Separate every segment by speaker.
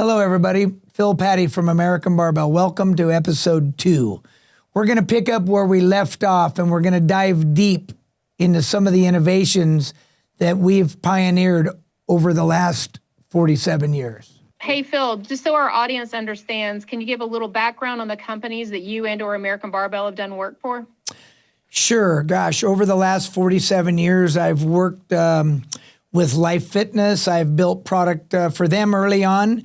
Speaker 1: Hello, everybody. Phil Patty from American Barbell. Welcome to episode 2. We're going to pick up where we left off, and we're going to dive deep into some of the innovations that we've pioneered over the last 47 years.
Speaker 2: Hey, Phil, just so our audience understands, can you give a little background on the companies that you and or American Barbell have done work for?
Speaker 1: Sure. Gosh, over the last 47 years, I've worked with Life Fitness. I've built product for them early on.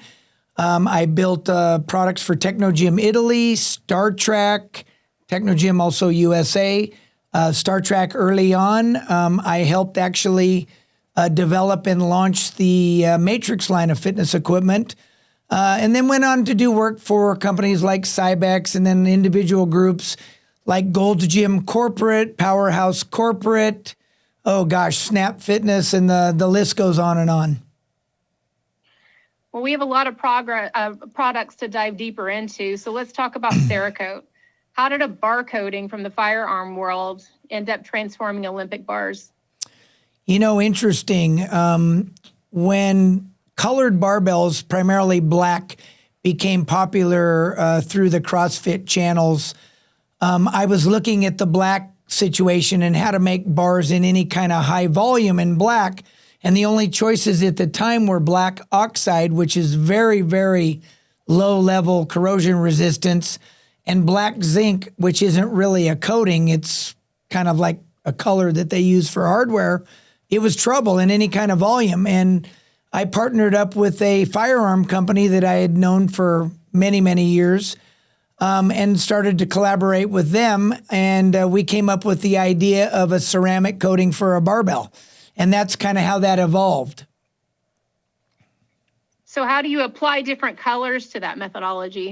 Speaker 1: I built products for Technogym Italy, Star Trek, Technogym also USA, Star Trek early on. I helped actually develop and launch the Matrix line of fitness equipment, and then went on to do work for companies like Cybex and then individual groups like Gold's Gym Corporate, Powerhouse Corporate, oh gosh, Snap Fitness, and the list goes on and on.
Speaker 2: Well, we have a lot of products to dive deeper into, so let's talk about Cerakote. How did a barcoding from the firearm world end up transforming Olympic bars?
Speaker 1: You know, interesting. When colored barbells, primarily black, became popular through the CrossFit channels, I was looking at the black situation and how to make bars in any kind of high volume in black. And the only choices at the time were black oxide, which is very, very low level corrosion resistance, and black zinc, which isn't really a coating. It's kind of like a color that they use for hardware. It was trouble in any kind of volume. And I partnered up with a firearm company that I had known for many, many years, and started to collaborate with them. And we came up with the idea of a ceramic coating for a barbell. And that's kind of how that evolved.
Speaker 2: So how do you apply different colors to that methodology?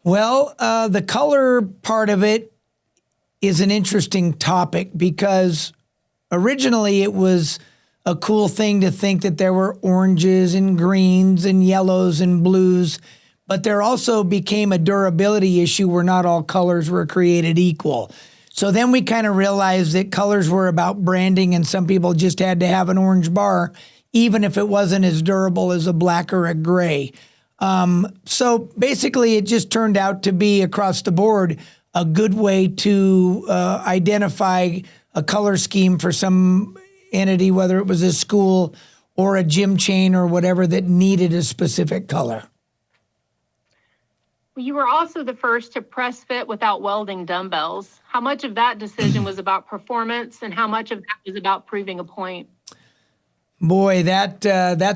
Speaker 1: Well, the color part of it is an interesting topic because originally it was a cool thing to think that there were oranges and greens and yellows and blues, but there also became a durability issue where not all colors were created equal. So then we kind of realized that colors were about branding, and some people just had to have an orange bar, even if it wasn't as durable as a black or a gray. So basically, it just turned out to be across the board a good way to identify a color scheme for some entity, whether it was a school or a gym chain or whatever that needed a specific color.
Speaker 2: You were also the first to press fit without welding dumbbells. How much of that decision was about performance and how much of that was about proving a point?
Speaker 1: Boy, that's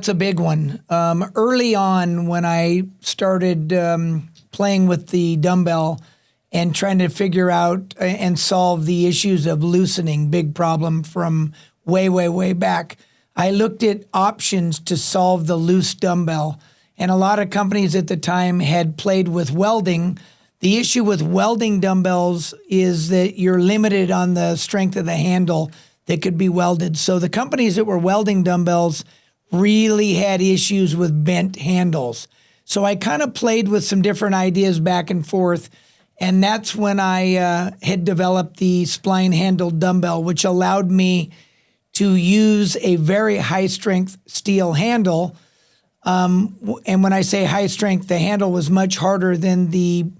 Speaker 1: a big one. Early on when I started playing with the dumbbell and trying to figure out and solve the issues of loosening, big problem from way, way, way back, I looked at options to solve the loose dumbbell. And a lot of companies at the time had played with welding. The issue with welding dumbbells is that you're limited on the strength of the handle that could be welded. So the companies that were welding dumbbells really had issues with bent handles. So I kind of played with some different ideas back and forth. And that's when I had developed the spline-handled dumbbell, which allowed me to use a very high-strength steel handle. And when I say high strength, the handle was much harder than the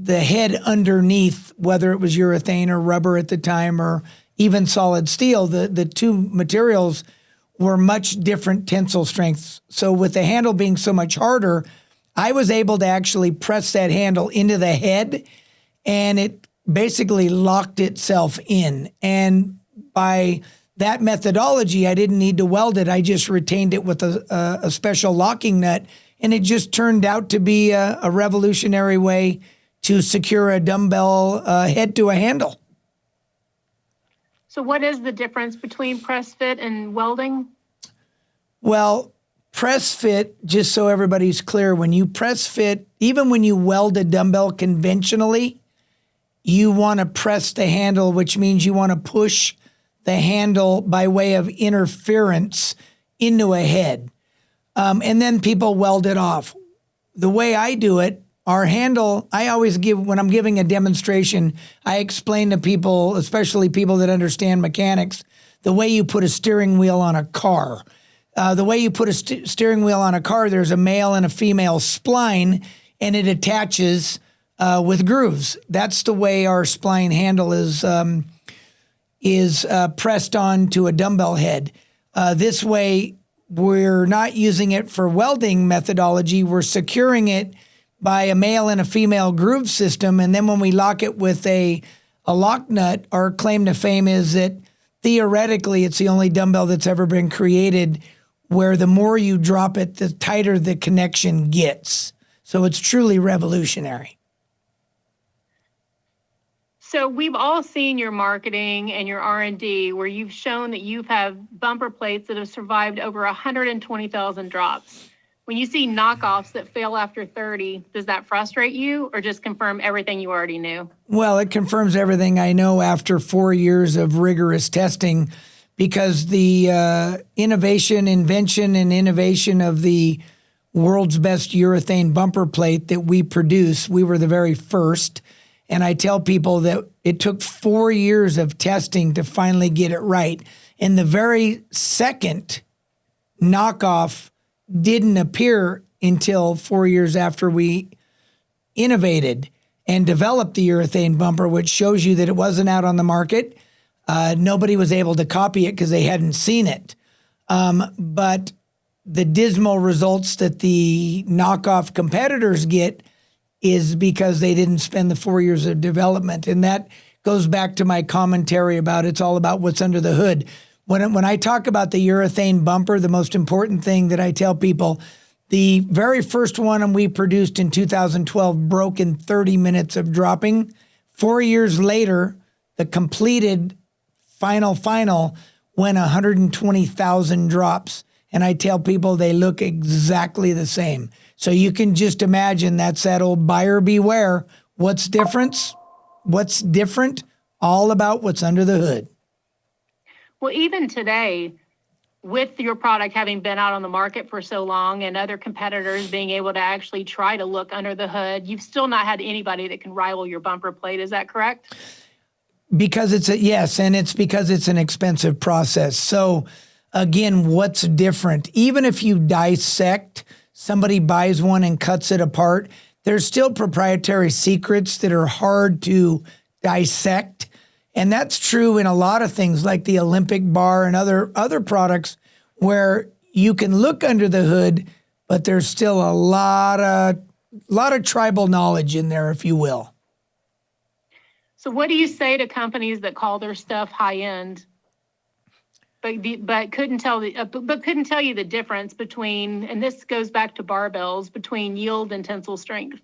Speaker 1: head underneath, whether it was urethane or rubber at the time or even solid steel. The two materials were much different tensile strengths. So with the handle being so much harder, I was able to actually press that handle into the head, and it basically locked itself in. And by that methodology, I didn't need to weld it. I just retained it with a special locking nut, and it just turned out to be a revolutionary way to secure a dumbbell head to a handle.
Speaker 2: So what is the difference between press fit and welding?
Speaker 1: Well, press fit, just so everybody's clear, when you press fit, even when you weld a dumbbell conventionally, you want to press the handle, which means you want to push the handle by way of interference into a head. And then people weld it off. The way I do it, our handle, I always give, when I'm giving a demonstration, I explain to people, especially people that understand mechanics, the way you put a steering wheel on a car. The way you put a steering wheel on a car, there's a male and a female spline, and it attaches with grooves. That's the way our spline handle is pressed onto a dumbbell head. This way, we're not using it for welding methodology. We're securing it by a male and a female groove system. And then when we lock it with a lock nut, our claim to fame is that theoretically, it's the only dumbbell that's ever been created where the more you drop it, the tighter the connection gets. So it's truly revolutionary.
Speaker 2: So we've all seen your marketing and your R&D where you've shown that you have bumper plates that have survived over 120,000 drops. When you see knockoffs that fail after 30, does that frustrate you or just confirm everything you already knew?
Speaker 1: Well, it confirms everything I know after 4 years of rigorous testing, because the invention and innovation of the world's best urethane bumper plate that we produce, we were the very first. And I tell people that it took 4 years of testing to finally get it right. And the very second knockoff didn't appear until 4 years after we innovated and developed the urethane bumper, which shows you that it wasn't out on the market. Nobody was able to copy it because they hadn't seen it. But the dismal results that the knockoff competitors get is because they didn't spend the 4 years of development. And that goes back to my commentary about it's all about what's under the hood. When I talk about the urethane bumper, the most important thing that I tell people, the very first one we produced in 2012 broke in 30 minutes of dropping. 4 years later, the completed final went 120,000 drops. And I tell people they look exactly the same. So you can just imagine that's that old buyer beware. What's different? What's different? All about what's under the hood.
Speaker 2: Well, even today, with your product having been out on the market for so long and other competitors being able to actually try to look under the hood, you've still not had anybody that can rival your bumper plate. Is that correct?
Speaker 1: Because yes, and it's because it's an expensive process. So again, what's different? Even if you dissect, somebody buys one and cuts it apart, there's still proprietary secrets that are hard to dissect. And that's true in a lot of things like the Olympic bar and other products where you can look under the hood, but there's still a lot of tribal knowledge in there, if you will.
Speaker 2: So what do you say to companies that call their stuff high end, but couldn't tell you the difference between, and this goes back to barbells, between yield and tensile strength?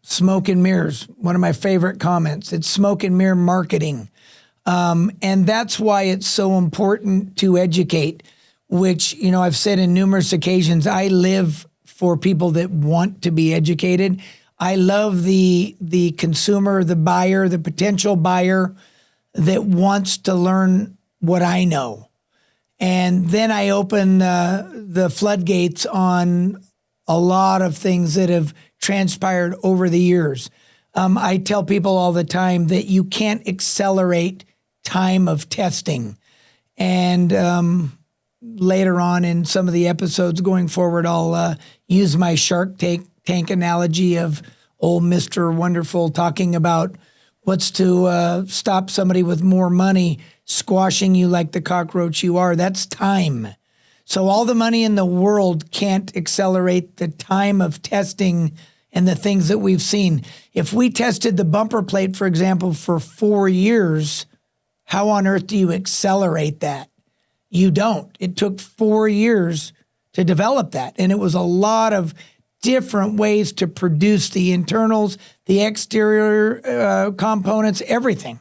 Speaker 1: Smoke and mirrors, one of my favorite comments. It's smoke and mirror marketing. And that's why it's so important to educate, which, I've said in numerous occasions, I live for people that want to be educated. I love the consumer, the buyer, the potential buyer that wants to learn what I know. And then I open the floodgates on a lot of things that have transpired over the years. I tell people all the time that you can't accelerate time of testing. And later on in some of the episodes going forward, I'll use my Shark Tank analogy of old Mr. Wonderful talking about what's to stop somebody with more money squashing you like the cockroach you are. That's time. So all the money in the world can't accelerate the time of testing and the things that we've seen. If we tested the bumper plate, for example, for 4 years, how on earth do you accelerate that? You don't. It took 4 years to develop that. And it was a lot of different ways to produce the internals, the exterior components, everything.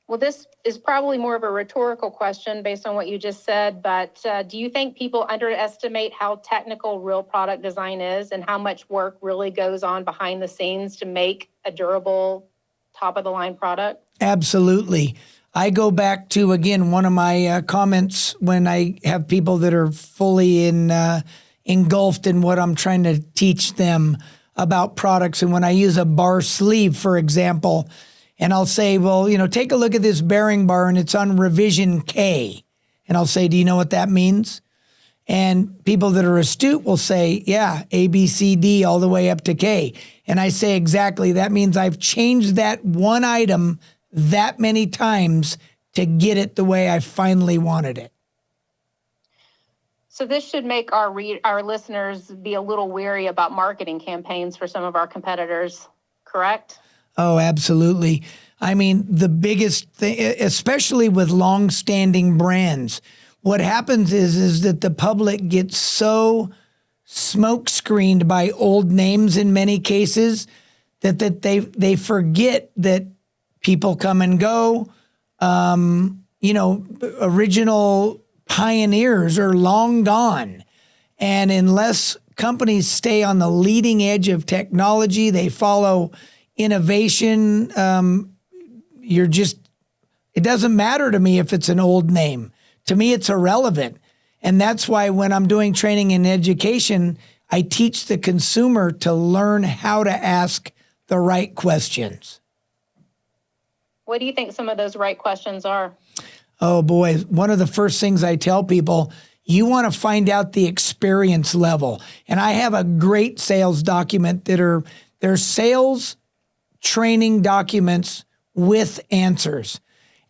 Speaker 2: Well, this is probably more of a rhetorical question based on what you just said, but do you think people underestimate how technical real product design is and how much work really goes on behind the scenes to make a durable, top-of-the-line product?
Speaker 1: Absolutely. I go back to, again, one of my comments when I have people that are fully engulfed in what I'm trying to teach them about products. And when I use a bar sleeve, for example, and I'll say, well, take a look at this bearing bar and it's on revision K. And I'll say, do you know what that means? And people that are astute will say, yeah, A, B, C, D, all the way up to K. And I say, exactly, that means I've changed that one item that many times to get it the way I finally wanted it.
Speaker 2: So this should make our listeners be a little wary about marketing campaigns for some of our competitors, correct?
Speaker 1: Oh, absolutely. I mean, the biggest thing, especially with long-standing brands, what happens is that the public gets so smoke screened by old names in many cases that they forget that people come and go. Original pioneers are long gone. And unless companies stay on the leading edge of technology, they follow innovation, it doesn't matter to me if it's an old name. To me, it's irrelevant. And that's why when I'm doing training and education, I teach the consumer to learn how to ask the right questions.
Speaker 2: What do you think some of those right questions are?
Speaker 1: Oh boy, one of the first things I tell people, you want to find out the experience level. And I have a great sales document they're sales training documents with answers.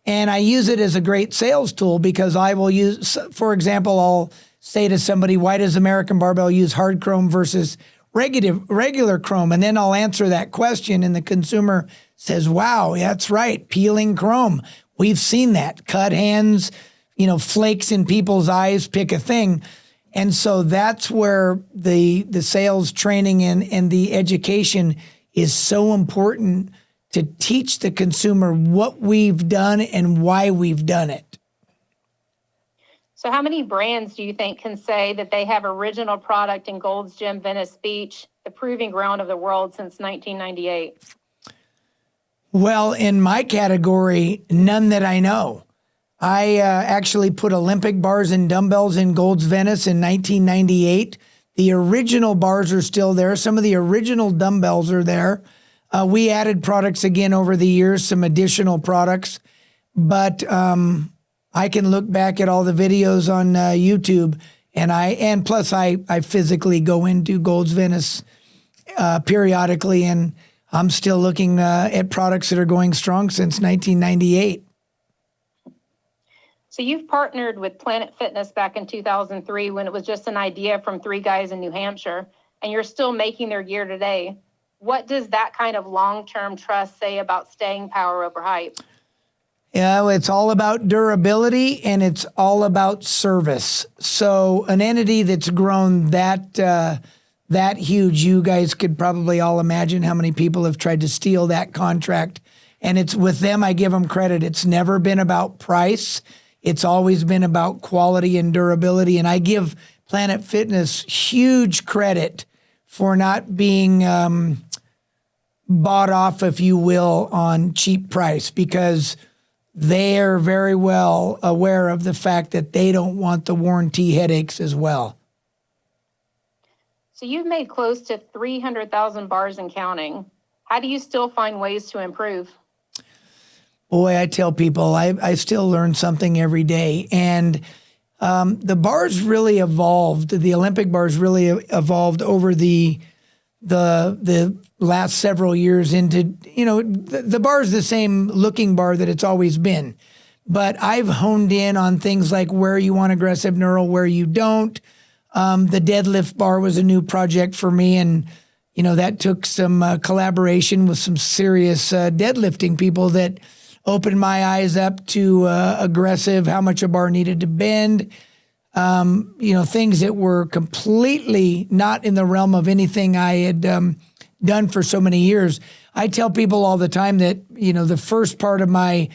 Speaker 1: And I use it as a great sales tool because I will use, for example, I'll say to somebody, why does American Barbell use hard chrome versus regular chrome? And then I'll answer that question and the consumer says, wow, that's right, peeling chrome. We've seen that. Cut hands, flakes in people's eyes, pick a thing. And so that's where the sales training and the education is so important to teach the consumer what we've done and why we've done it.
Speaker 2: So how many brands do you think can say that they have original product in Gold's Gym Venice Beach, the proving ground of the world since 1998?
Speaker 1: Well, in my category, none that I know. I actually put Olympic bars and dumbbells in Gold's Venice in 1998. The original bars are still there. Some of the original dumbbells are there. We added products again over the years, some additional products. But I can look back at all the videos on YouTube, and plus I physically go into Gold's Venice periodically, and I'm still looking at products that are going strong since 1998.
Speaker 2: So you've partnered with Planet Fitness back in 2003 when it was just an idea from three guys in New Hampshire, and you're still making their gear today. What does that kind of long-term trust say about staying power over hype?
Speaker 1: Yeah, it's all about durability and it's all about service. So an entity that's grown that huge, you guys could probably all imagine how many people have tried to steal that contract. And it's with them, I give them credit. It's never been about price. It's always been about quality and durability. And I give Planet Fitness huge credit for not being bought off, if you will, on cheap price, because they are very well aware of the fact that they don't want the warranty headaches as well.
Speaker 2: So you've made close to 300,000 bars and counting. How do you still find ways to improve?
Speaker 1: Boy, I tell people I still learn something every day. And the bars really evolved. The Olympic bars really evolved over the last several years into, the bar is the same looking bar that it's always been. But I've honed in on things like where you want aggressive knurl, where you don't. The deadlift bar was a new project for me. And, that took some collaboration with some serious deadlifting people that opened my eyes up to aggressive, how much a bar needed to bend. Things that were completely not in the realm of anything I had done for so many years. I tell people all the time that, the first part of my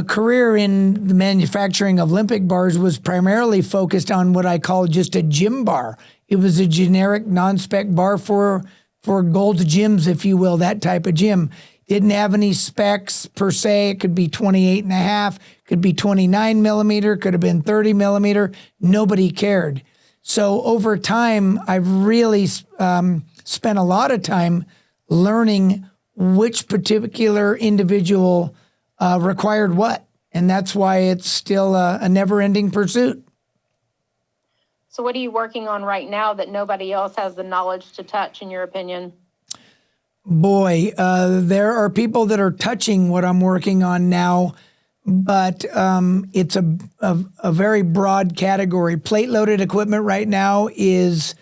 Speaker 1: career in the manufacturing of Olympic bars was primarily focused on what I call just a gym bar. It was a generic non-spec bar for Gold's gyms, if you will, that type of gym. Didn't have any specs per se. It could be 28 and a half, could be 29 millimeter, could have been 30 millimeter. Nobody cared. So over time, I've really spent a lot of time learning which particular individual required what. And that's why it's still a never-ending pursuit.
Speaker 2: So what are you working on right now that nobody else has the knowledge to touch, in your opinion?
Speaker 1: Boy, there are people that are touching what I'm working on now, but it's a very broad category. Plate-loaded equipment right now is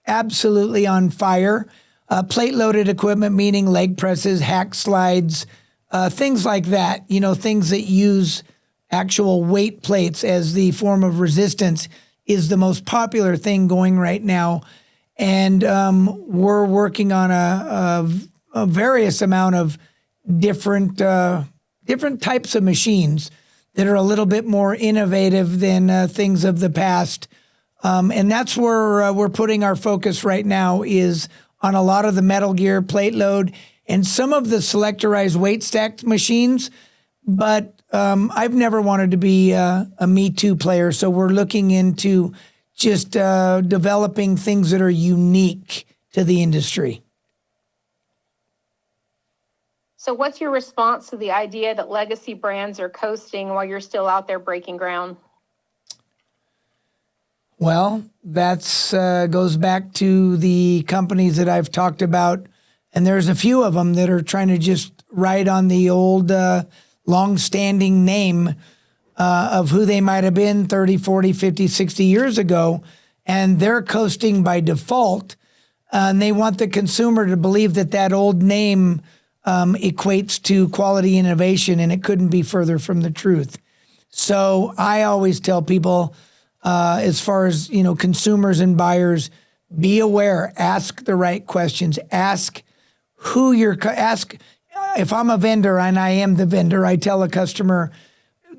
Speaker 1: absolutely on fire. Plate-loaded equipment, meaning leg presses, hack slides, things like that, things that use actual weight plates as the form of resistance is the most popular thing going right now. And we're working on a various amount of different types of machines that are a little bit more innovative than things of the past. And that's where we're putting our focus right now is on a lot of the metal gear, plate load, and some of the selectorized weight stacked machines. But I've never wanted to be a Me Too player, so we're looking into just developing things that are unique to the industry.
Speaker 2: So what's your response to the idea that legacy brands are coasting while you're still out there breaking ground?
Speaker 1: Well, that's goes back to the companies that I've talked about, and there's a few of them that are trying to just ride on the old long-standing name of who they might have been 30, 40, 50, 60 years ago, and they're coasting by default, and they want the consumer to believe that that old name equates to quality innovation, and it couldn't be further from the truth. So I always tell people, as far as consumers and buyers, be aware, ask the right questions, ask who ask. If I'm a vendor and I am the vendor, I tell a customer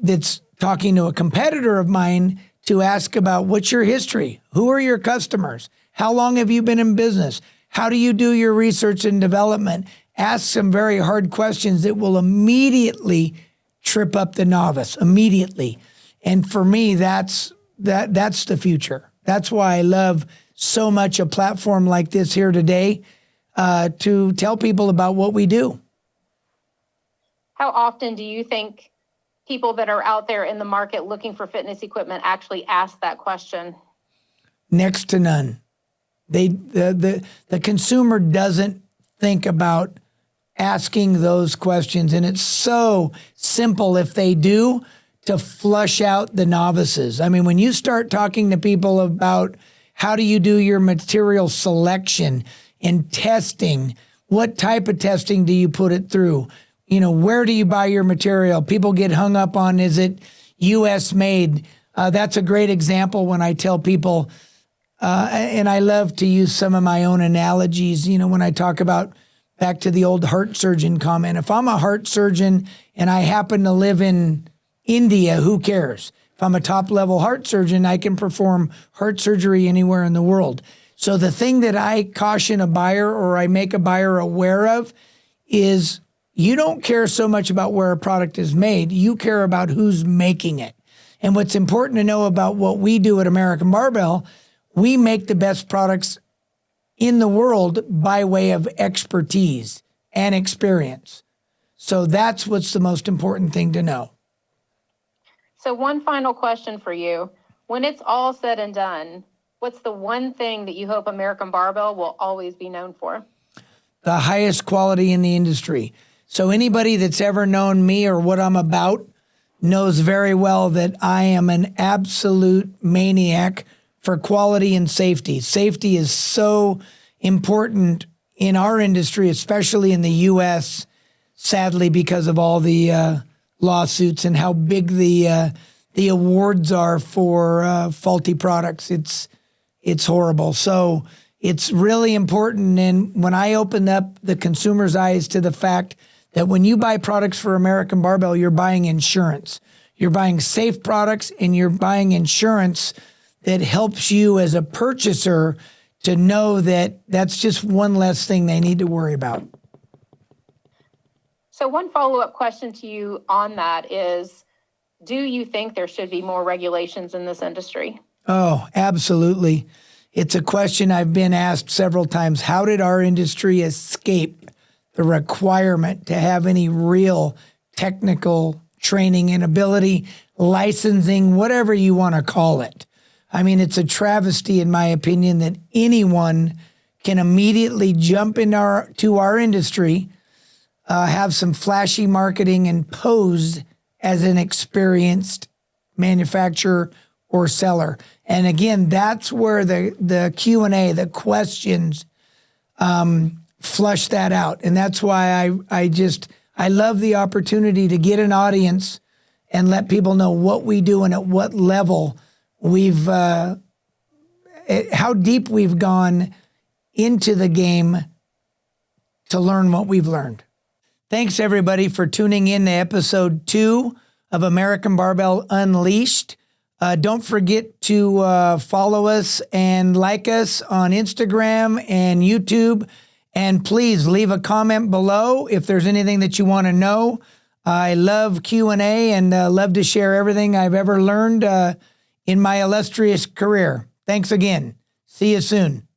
Speaker 1: that's talking to a competitor of mine to ask about what's your history, who are your customers, how long have you been in business, how do you do your research and development. Ask some very hard questions that will immediately trip up the novice, immediately. And for me, that's the future. That's why I love so much a platform like this here today to tell people about what we do.
Speaker 2: How often do you think people that are out there in the market looking for fitness equipment actually ask that question?
Speaker 1: Next to none. The consumer doesn't think about asking those questions, and it's so simple if they do to flush out the novices. I mean, when you start talking to people about how do you do your material selection and testing, what type of testing do you put it through? Where do you buy your material? People get hung up on, is it U.S. made? That's a great example when I tell people, and I love to use some of my own analogies, when I talk about back to the old heart surgeon comment. If I'm a heart surgeon and I happen to live in India, who cares? If I'm a top-level heart surgeon, I can perform heart surgery anywhere in the world. So the thing that I caution a buyer or I make a buyer aware of is you don't care so much about where a product is made. You care about who's making it. And what's important to know about what we do at American Barbell, we make the best products in the world by way of expertise and experience. So that's what's the most important thing to know.
Speaker 2: So one final question for you. When it's all said and done, what's the one thing that you hope American Barbell will always be known for?
Speaker 1: The highest quality in the industry. So anybody that's ever known me or what I'm about knows very well that I am an absolute maniac for quality and safety. Safety is so important in our industry, especially in the U.S., sadly, because of all the lawsuits and how big the awards are for faulty products. It's horrible. So it's really important. And when I open up the consumer's eyes to the fact that when you buy products for American Barbell, you're buying insurance. You're buying safe products and you're buying insurance that helps you as a purchaser to know that that's just one less thing they need to worry about.
Speaker 2: So one follow-up question to you on that is, do you think there should be more regulations in this industry?
Speaker 1: Oh, absolutely. It's a question I've been asked several times. How did our industry escape the requirement to have any real technical training and ability, licensing, whatever you want to call it. I mean, it's a travesty, in my opinion, that anyone can immediately jump to our industry, have some flashy marketing, and pose as an experienced manufacturer or seller. And again, that's where the Q&A, the questions, flush that out. And that's why I love the opportunity to get an audience and let people know what we do and at what level how deep we've gone into the game to learn what we've learned. Thanks everybody for tuning in to episode 2 of American Barbell Unleashed. Don't forget to follow us and like us on Instagram and YouTube. And please leave a comment below if there's anything that you want to know. I love Q&A and love to share everything I've ever learned in my illustrious career. Thanks again. See you soon.